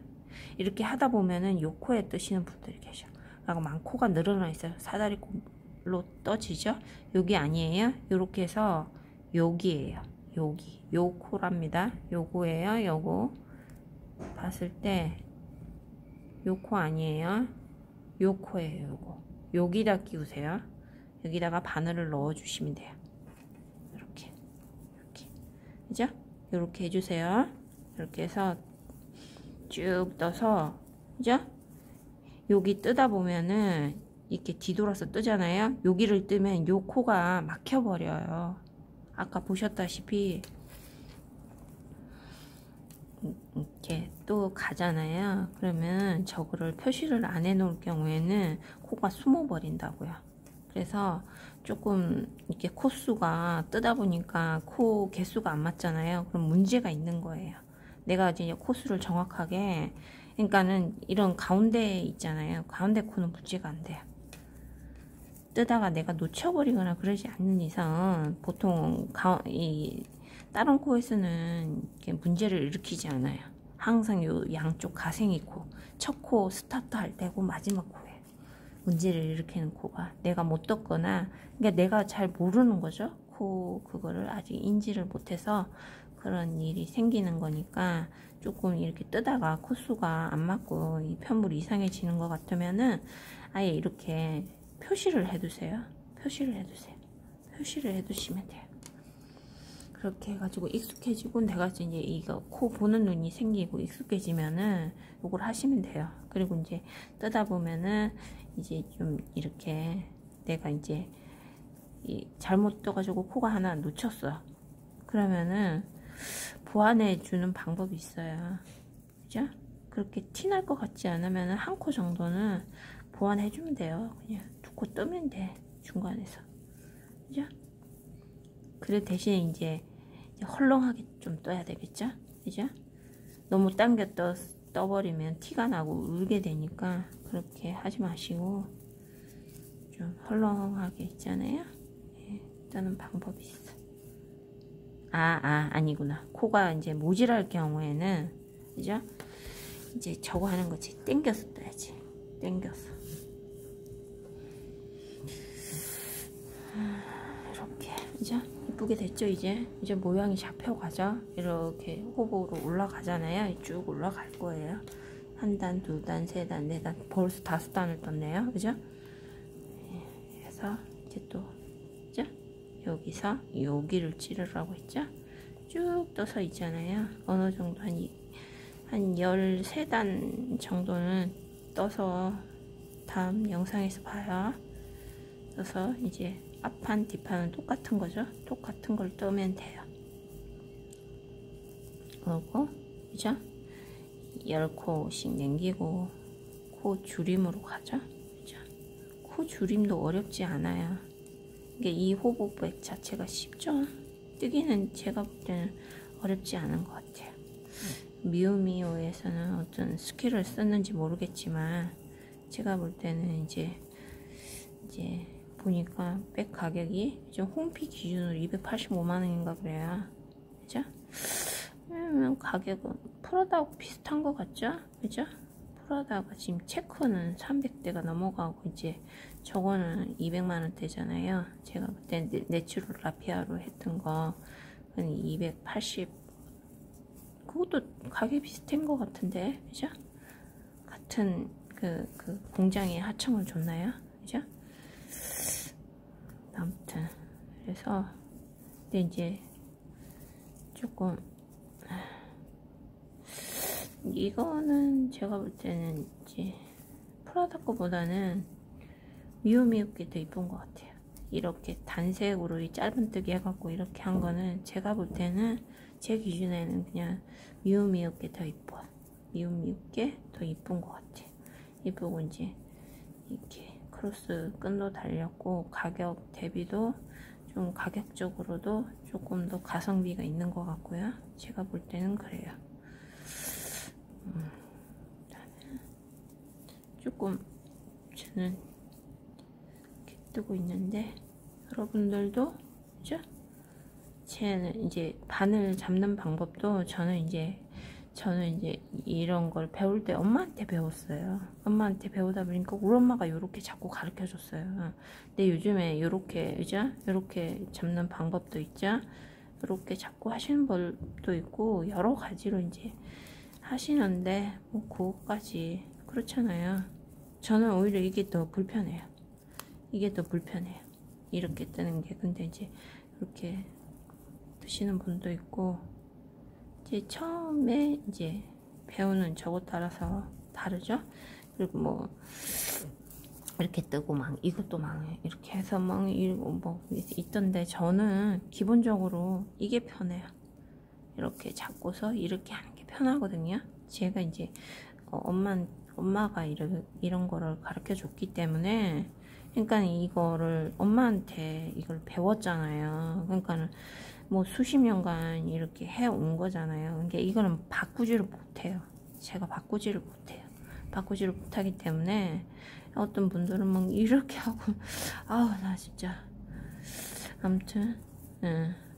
Speaker 1: 이렇게 하다 보면은 요 코에 뜨시는 분들이 계셔. 그리고 코가 늘어나 있어요. 사다리꼴로 떠지죠? 여기 아니에요. 요렇게 해서 여기에요. 여기 요 코랍니다. 요거예요. 요거 봤을 때 요 코 아니에요. 요 코예요. 요거 여기다 끼우세요. 여기다가 바늘을 넣어 주시면 돼요. 이렇게 그죠? 이렇게 해주세요. 이렇게 해서 쭉 떠서 그죠? 여기 뜨다 보면은 이렇게 뒤돌아서 뜨잖아요. 여기를 뜨면 요 코가 막혀버려요. 아까 보셨다시피 이렇게 또 가잖아요. 그러면 저거를 표시를 안 해 놓을 경우에는 코가 숨어 버린다고요. 그래서 조금 이렇게 코수가 뜨다 보니까 코 개수가 안 맞잖아요. 그럼 문제가 있는 거예요. 내가 이제 코수를 정확하게 그러니까는 이런 가운데 있잖아요. 가운데 코는 문제가 안 돼요. 뜨다가 내가 놓쳐버리거나 그러지 않는 이상 보통 다른 코에서는 문제를 일으키지 않아요. 항상 요 양쪽 가생이 코, 첫 코 스타트 할 때고 마지막 코에 문제를 일으키는 코가 내가 못 떴거나, 그러니까 내가 잘 모르는 거죠. 코 그거를 아직 인지를 못해서 그런 일이 생기는 거니까, 조금 이렇게 뜨다가 코수가 안 맞고 이 편물이 이상해지는 것 같으면은 아예 이렇게 표시를 해두세요. 표시를 해두세요. 표시를 해두시면 돼요. 그렇게 해가지고 익숙해지고, 내가 이제 이거 코 보는 눈이 생기고 익숙해지면은 이걸 하시면 돼요. 그리고 이제 뜨다 보면은 이제 좀 이렇게 내가 이제 잘못 떠가지고 코가 하나 놓쳤어. 그러면은 보완해 주는 방법이 있어요. 그죠? 그렇게 티날 것 같지 않으면은 한 코 정도는 보완해 주면 돼요. 그냥 두 코 뜨면 돼, 중간에서. 그죠? 그래 대신에 이제 헐렁하게 좀 떠야 되겠죠? 그죠? 너무 당겨 떠버리면 티가 나고 울게 되니까 그렇게 하지 마시고 좀 헐렁하게 있잖아요. 예, 뜨는 방법이 있어. 아니구나. 코가 이제 모질할 경우에는, 그죠? 이제 저거 하는 거지. 당겨서 떠야지. 당겨서. 이렇게, 그죠? 이쁘게 됐죠? 이제 모양이 잡혀가죠? 이렇게 호보로 올라가잖아요. 쭉 올라갈 거예요. 한 단, 두 단, 세 단, 네 단, 벌써 5단을 떴네요. 그죠? 그래서 이제 또, 그죠? 여기서 여기를 찌르라고 했죠? 쭉 떠서 있잖아요. 어느 정도 한 13단 정도는 떠서 다음 영상에서 봐요. 떠서 이제 앞판 뒷판은 똑같은 거죠. 똑같은 걸 떠면 돼요. 그리고 그죠? 10코씩 남기고 코 줄임으로 가죠. 그죠? 코 줄임도 어렵지 않아요. 이게 이 호보백 자체가 쉽죠. 뜨기는 제가 볼 때는 어렵지 않은 것 같아요. 미우미오에서는 어떤 스킬을 썼는지 모르겠지만 제가 볼 때는 이제 보니까 백 가격이 좀 홈피 기준으로 285만원인가 그래요. 그죠? 가격은 프라다하고 비슷한 것 같죠? 그죠? 프라다가 지금 체크는 300대가 넘어가고 이제 저거는 200만원대잖아요. 제가 그때 내추럴 라피아로 했던 거 280, 그것도 가격이 비슷한 것 같은데, 그죠? 같은 그 공장에 하청을 줬나요? 그죠? 아무튼 그래서 근데 이제 조금 이거는 제가 볼 때는 이제 프라다 거보다는 미우미우께 더 이쁜 것 같아요. 이렇게 단색으로 이 짧은뜨기 해갖고 이렇게 한 거는 제가 볼 때는 제 기준에는 그냥 미우미우께 더 이뻐요. 미우미우께 더 이쁜 것 같아요. 이쁘고 이제 이렇게 크로스 끈도 달렸고 가격 대비도 좀 가격적으로도 조금 더 가성비가 있는 것 같고요. 제가 볼 때는 그래요. 조금 저는 이렇게 뜨고 있는데 여러분들도 그죠? 쟤는 이제 바늘 잡는 방법도 저는 이제 이런 걸 배울 때 엄마한테 배웠어요. 엄마한테 배우다 보니까 우리 엄마가 요렇게 자꾸 가르쳐 줬어요. 근데 요즘에 요렇게, 그죠? 요렇게 잡는 방법도 있죠? 요렇게 자꾸 하시는 법도 있고, 여러 가지로 이제 하시는데, 뭐, 그거까지, 그렇잖아요. 저는 오히려 이게 더 불편해요. 이게 더 불편해요. 이렇게 뜨는 게. 근데 이제, 이렇게 드시는 분도 있고, 이제 처음에 이제 배우는 저거 따라서 다르죠. 그리고 뭐 이렇게 뜨고 막 이것도 막 이렇게 해서 막 이거 뭐 있던데 저는 기본적으로 이게 편해요. 이렇게 잡고서 이렇게 하는 게 편하거든요. 제가 이제 엄마가 이런 거를 가르쳐 줬기 때문에, 그러니까 이거를 엄마한테 이걸 배웠잖아요. 그러니까는 뭐 수십 년간 이렇게 해온 거잖아요. 그러니까 이거는 바꾸지를 못해요. 제가 바꾸지를 못해요. 바꾸지를 못하기 때문에 어떤 분들은 막 이렇게 하고 아우 나 진짜 아무튼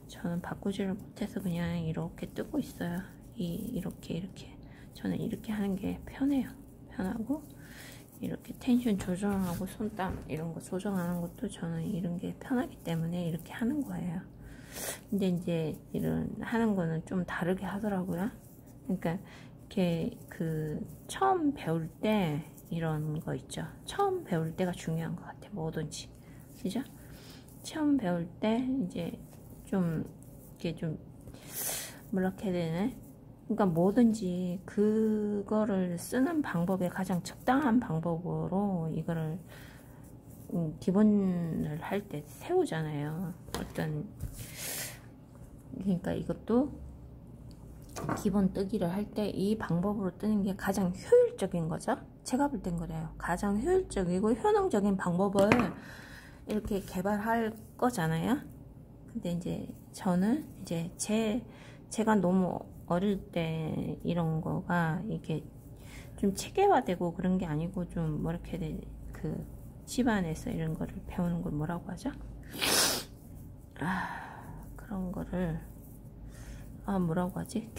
Speaker 1: 저는 바꾸지를 못해서 그냥 이렇게 뜨고 있어요. 이렇게 저는 이렇게 하는 게 편해요. 편하고 이렇게 텐션 조정하고 손땀 이런 거 조정하는 것도 저는 이런 게 편하기 때문에 이렇게 하는 거예요. 근데 이제 이런 하는 거는 좀 다르게 하더라고요. 그러니까 이렇게 처음 배울 때 이런 거 있죠. 처음 배울 때가 중요한 것 같아요. 뭐든지. 그죠? 처음 배울 때 이제 좀 이렇게 좀 뭐라 해야 되나? 그러니까 뭐든지 그거를 쓰는 방법에 가장 적당한 방법으로 이거를 기본을 할 때 세우잖아요. 어떤 그러니까 이것도 기본 뜨기를 할 때 이 방법으로 뜨는 게 가장 효율적인 거죠. 제가 볼 땐 그래요. 가장 효율적이고 효능적인 방법을 이렇게 개발할 거잖아요. 근데 이제 저는 이제 제가 너무 어릴 때 이런 거가 이게 좀 체계화되고 그런 게 아니고 좀 뭐 이렇게 집안에서 이런 거를 배우는 걸 뭐라고 하죠? 그런 거를 뭐라고 하지?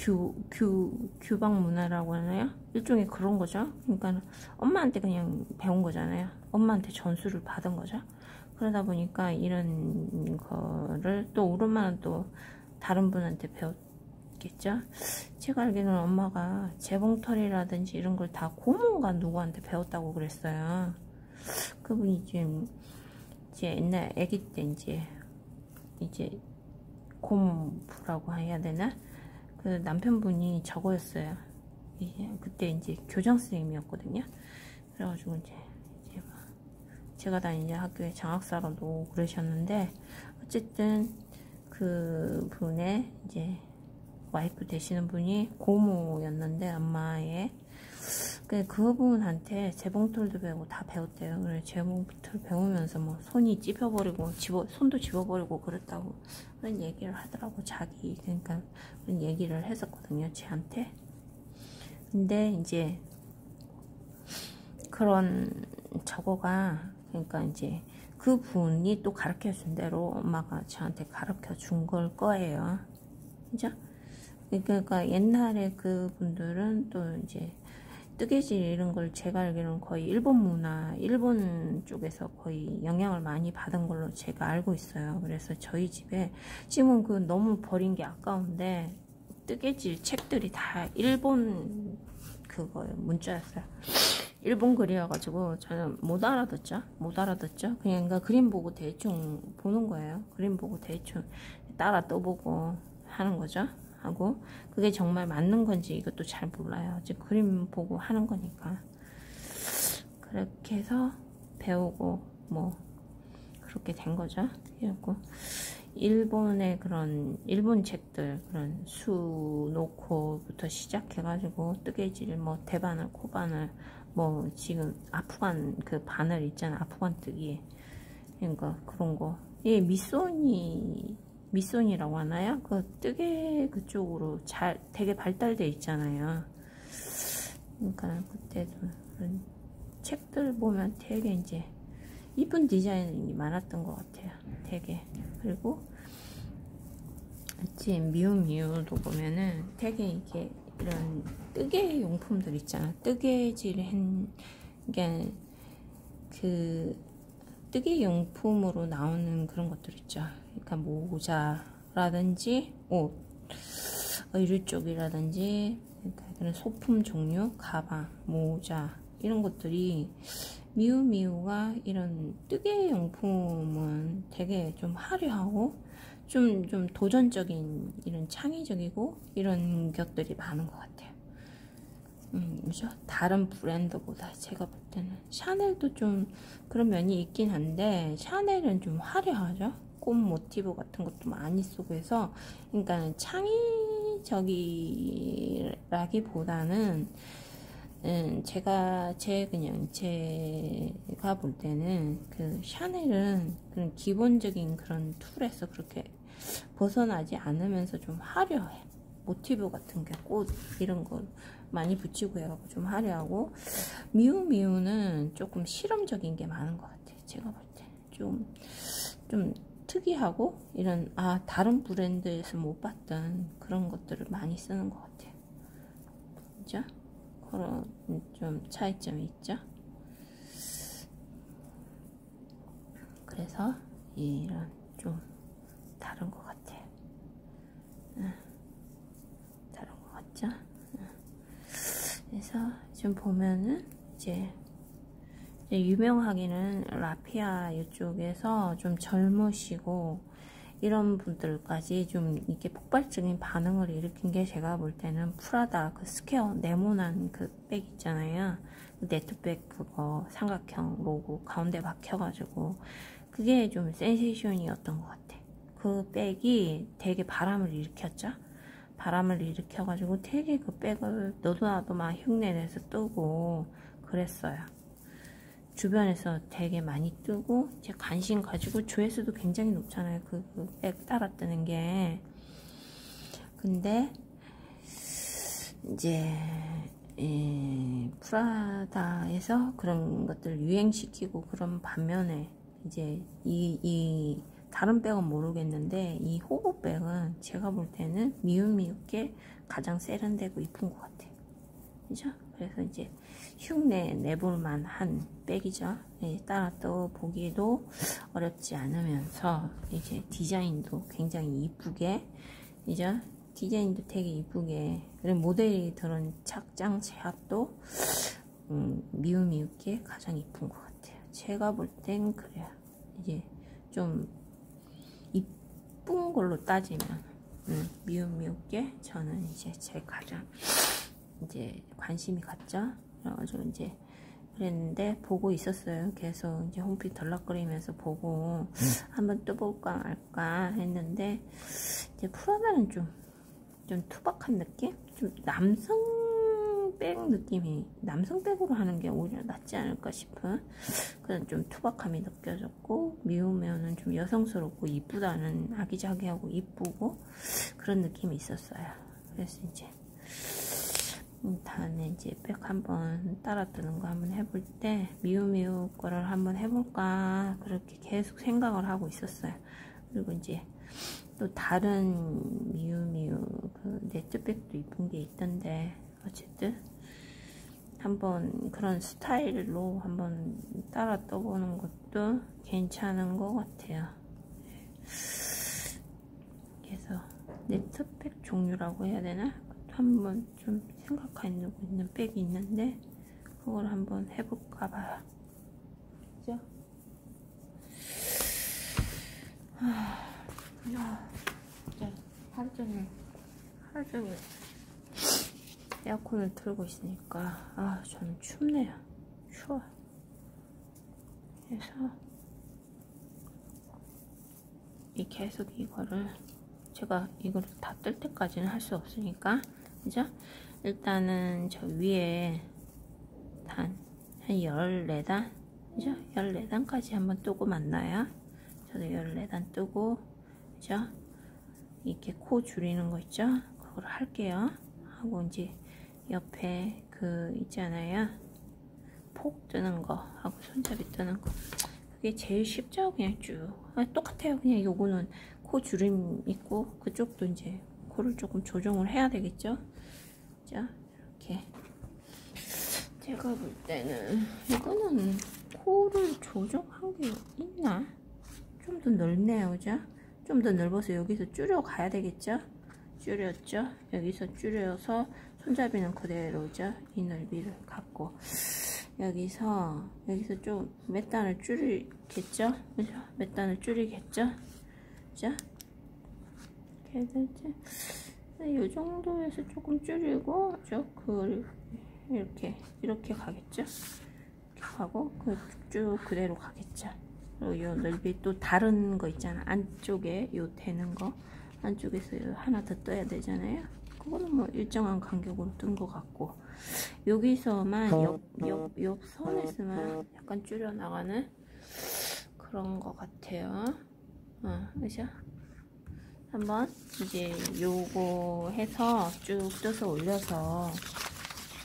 Speaker 1: 규방 문화라고 하나요? 일종의 그런 거죠. 그러니까 엄마한테 그냥 배운 거잖아요. 엄마한테 전수를 받은 거죠. 그러다 보니까 이런 거를 또 우리 엄마는 또 다른 분한테 배웠겠죠. 제가 알기로는 엄마가 재봉털이라든지 이런 걸 다 고모가 누구한테 배웠다고 그랬어요. 그분이 지금 이제 옛날 아기 때 이제 고모부라고 해야 되나? 그 남편분이 저거였어요. 그때 이제 교장 선생님이었거든요. 그래가지고 이제 제가 다니는 학교에 장학사로도 그러셨는데 어쨌든 그 분의 이제 와이프 되시는 분이 고모였는데 엄마의 그분한테 재봉틀도 배우고 다 배웠대요. 그래 재봉틀 배우면서 뭐 손이 찝혀버리고 손도 집어버리고 그랬다고 그런 얘기를 하더라고. 그러니까 그런 얘기를 했었거든요, 쟤한테. 근데 이제 그런 저거가 그러니까 이제 그 분이 또 가르쳐 준 대로 엄마가 저한테 가르쳐 준 걸 거예요. 그죠? 그러니까 옛날에 그 분들은 또 이제 뜨개질 이런 걸 제가 알기로는 거의 일본 문화, 일본 쪽에서 거의 영향을 많이 받은 걸로 제가 알고 있어요. 그래서 저희 집에 지금은 너무 버린 게 아까운데 뜨개질 책들이 다 일본 그거예요. 문자였어요. 일본 글이어가지고 저는 못 알아듣죠. 그냥 그러니까 그림 보고 대충 보는 거예요. 그림 보고 대충 따라 떠보고 하는 거죠. 하고 그게 정말 맞는 건지 이것도 잘 몰라요. 이제 그림 보고 하는 거니까. 그렇게 해서 배우고 뭐 그렇게 된 거죠. 그리고 일본의 그런 일본 책들 그런 수노코부터 시작해가지고 뜨개질 뭐 대바늘 코바늘 뭐 지금 아프간 그 바늘 있잖아. 아프간 뜨기 그러니까 그런 거. 예, 미소니라고 하나요? 그 뜨개 그쪽으로 되게 발달돼 있잖아요. 그러니까 그때도 그런 책들 보면 되게 이제 이쁜 디자인이 많았던 것 같아요. 되게. 그리고 지금 미우미우도 보면은 되게 이게 이런 뜨개 용품들 있잖아. 뜨개질 그러니까 그 뜨개 용품으로 나오는 그런 것들 있죠. 그러니까 모자라든지 옷, 의류 쪽이라든지 그러니까 그런 소품 종류, 가방, 모자 이런 것들이 미우미우가 이런 뜨개 용품은 되게 좀 화려하고 좀 도전적인 이런 창의적이고 이런 것들이 많은 것 같아요. 그죠? 다른 브랜드보다 제가 볼 때는 샤넬도 좀 그런 면이 있긴 한데 샤넬은 좀 화려하죠. 꽃 모티브 같은 것도 많이 쓰고 해서 그러니까 창의적이라기보다는 제가 볼 때는 그 샤넬은 그런 기본적인 그런 툴에서 그렇게 벗어나지 않으면서 좀 화려해. 모티브 같은 게 꽃 이런 거 많이 붙이고 해갖고 좀 화려하고 미우미우는 조금 실험적인 게 많은 것 같아요. 제가 볼 때 좀 특이하고 이런 다른 브랜드에서 못 봤던 그런 것들을 많이 쓰는 것 같아요. 그죠? 그런 좀 차이점이 있죠. 그래서 이런 좀 다른 것 같아요. 다른 것 같죠? 그래서 지금 보면은 이제 유명하기는 라피아 이쪽에서 좀 젊으시고 이런 분들까지 좀 이렇게 폭발적인 반응을 일으킨 게 제가 볼 때는 프라다 그 스퀘어 네모난 그 백 있잖아요. 그 네트백 그거 삼각형 로고 가운데 박혀가지고 그게 좀 센세이션이었던 것 같아. 그 백이 되게 바람을 일으켰죠. 바람을 일으켜가지고 되게 그 백을 너도 나도 막 흉내내서 뜨고 그랬어요. 주변에서 되게 많이 뜨고 제 관심 가지고 조회수도 굉장히 높잖아요. 그 백 따라 뜨는 게. 근데 이제 프라다에서 그런 것들을 유행시키고 그런 반면에 이제 이 다른 백은 모르겠는데 이 호보 백은 제가 볼 때는 미우미우께 가장 세련되고 이쁜 것 같아요. 그죠? 그래서 이제 흉내 내볼 만한 백이죠. 따라 또 보기도 어렵지 않으면서 이제 디자인도 굉장히 이쁘게, 그죠? 디자인도 되게 이쁘게, 그리고 모델이 들은 착장 제압도 미우미우께 가장 이쁜 것 같아요. 제가 볼 땐 그래요. 이제 좀 이쁜 걸로 따지면 미우미우께 저는 이제 제 가장 이제 관심이 갔죠. 그래가지고 이제 그랬는데 보고 있었어요. 계속 이제 홈피 덜락거리면서 보고 한번 또 볼까 말까 했는데 이제 프라다는 좀 투박한 느낌? 좀 남성백 느낌이 남성백으로 하는 게 오히려 낫지 않을까 싶은 그런 좀 투박함이 느껴졌고 미우면은 좀 여성스럽고 이쁘다는 아기자기하고 이쁘고 그런 느낌이 있었어요. 그래서 이제 다음에 이제 백 한번 따라 뜨는 거 한번 해볼 때 미우미우 거를 한번 해볼까 그렇게 계속 생각을 하고 있었어요. 그리고 이제 또 다른 미우미우 그 네트백도 이쁜 게 있던데 어쨌든 한번 그런 스타일로 한번 따라 떠보는 것도 괜찮은 것 같아요. 그래서 네트백 종류라고 해야 되나? 한번 좀 생각하고 있는 백이 있는데 그걸 한번 해볼까 봐요. 그죠? 진짜 하루 종일 에어컨을 틀고 있으니까 저는 춥네요. 추워. 그래서 계속 이거를 제가 이거를 다 뜰 때까지는 할 수 없으니까 그죠? 일단은 저 위에 한 14단 그죠? 14단까지 한번 뜨고 만나요. 저도 14단 뜨고 그죠? 이렇게 코 줄이는 거 있죠? 그걸 할게요. 하고 이제 옆에 그 있잖아요. 폭 뜨는 거 하고 손잡이 뜨는 거 그게 제일 쉽죠? 그냥 쭉 똑같아요. 그냥 요거는 코 줄임 있고 그쪽도 이제 코를 조금 조정을 해야 되겠죠? 자, 이렇게 제가 볼 때는 이거는 코를 조정한 게 있나? 좀 더 넓네요, 그죠? 좀 더 넓어서 여기서 줄여 가야 되겠죠? 줄였죠? 여기서 줄여서 손잡이는 그대로죠? 이 넓이를 갖고 여기서 좀 몇 단을 줄이겠죠? 그죠? 몇 단을 줄이겠죠? 그죠? 이렇게 이 정도에서 조금 줄이고 이렇게 가겠죠? 이렇게 가고 쭉 그대로 가겠죠? 그리고 요 넓이 또 다른 거 있잖아. 안쪽에 요 되는 거 안쪽에서 하나 더 떠야 되잖아요. 그거는 뭐 일정한 간격으로 뜬 것 같고 여기서만 옆 선에서만 약간 줄여 나가는 그런 것 같아요. 그죠? 한번 이제 요거 해서 쭉 떠서 올려서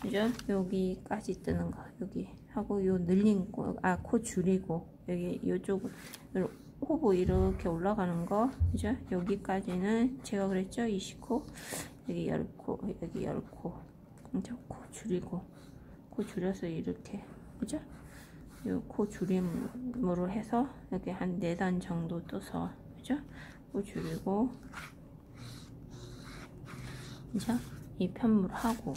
Speaker 1: 그죠? 여기까지 뜨는 거 여기 하고 요 늘린 코 줄이고 여기 요쪽 호부 이렇게 올라가는 거 그죠? 여기까지는 제가 그랬죠? 20코 여기 10코 여기 10코 이제 코 줄이고, 코 줄여서 이렇게, 그죠? 요 코 줄임으로 해서 여기 한 4단 정도 떠서, 그죠? 코 줄이고, 이제 이 편물 하고요.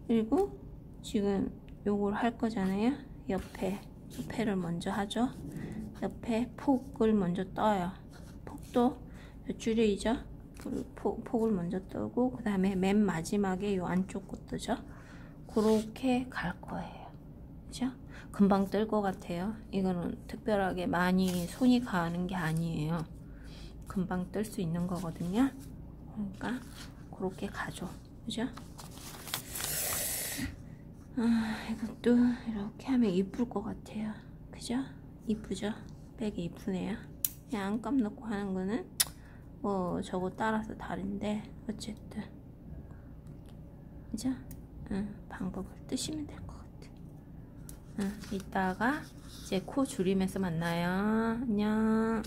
Speaker 1: 그리고 지금 요걸 할 거잖아요. 옆에를 먼저 하죠. 옆에 폭을 먼저 떠요. 폭도 몇 줄이죠? 폭을 먼저 뜨고, 그 다음에 맨 마지막에 요 안쪽 거 뜨죠. 그렇게 갈 거예요. 그죠? 금방 뜰 것 같아요. 이거는 특별하게 많이 손이 가는 게 아니에요. 금방 뜰 수 있는 거거든요. 그러니까 그렇게 가죠. 그죠? 이것도 이렇게 하면 이쁠 것 같아요. 그죠? 이쁘죠? 되게 이쁘네요. 그냥 안감 넣고 하는 거는 뭐 저거 따라서 다른데 어쨌든, 그죠? 방법을 뜨시면 될 것 같아. 이따가 이제 코 줄이면서 만나요. 안녕.